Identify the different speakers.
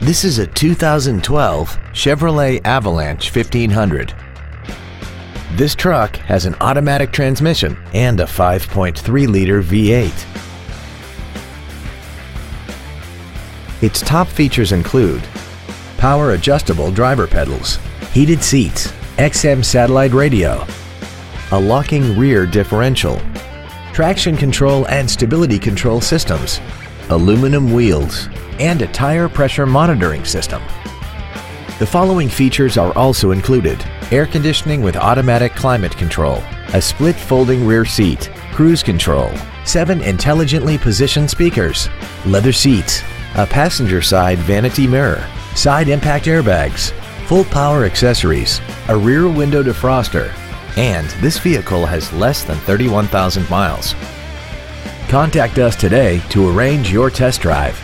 Speaker 1: This is a 2012 Chevrolet Avalanche 1500. This truck has an automatic transmission and a 5.3-liter V8. Its top features include power adjustable driver pedals, heated seats, XM satellite radio, a locking rear differential, traction control and stability control systems, aluminum wheels, and a tire pressure monitoring system. The following features are also included: air conditioning with automatic climate control, a split folding rear seat, cruise control, 7 intelligently positioned speakers, leather seats, a passenger side vanity mirror, side impact airbags, full power accessories, a rear window defroster, and this vehicle has less than 31,000 miles. Contact us today to arrange your test drive.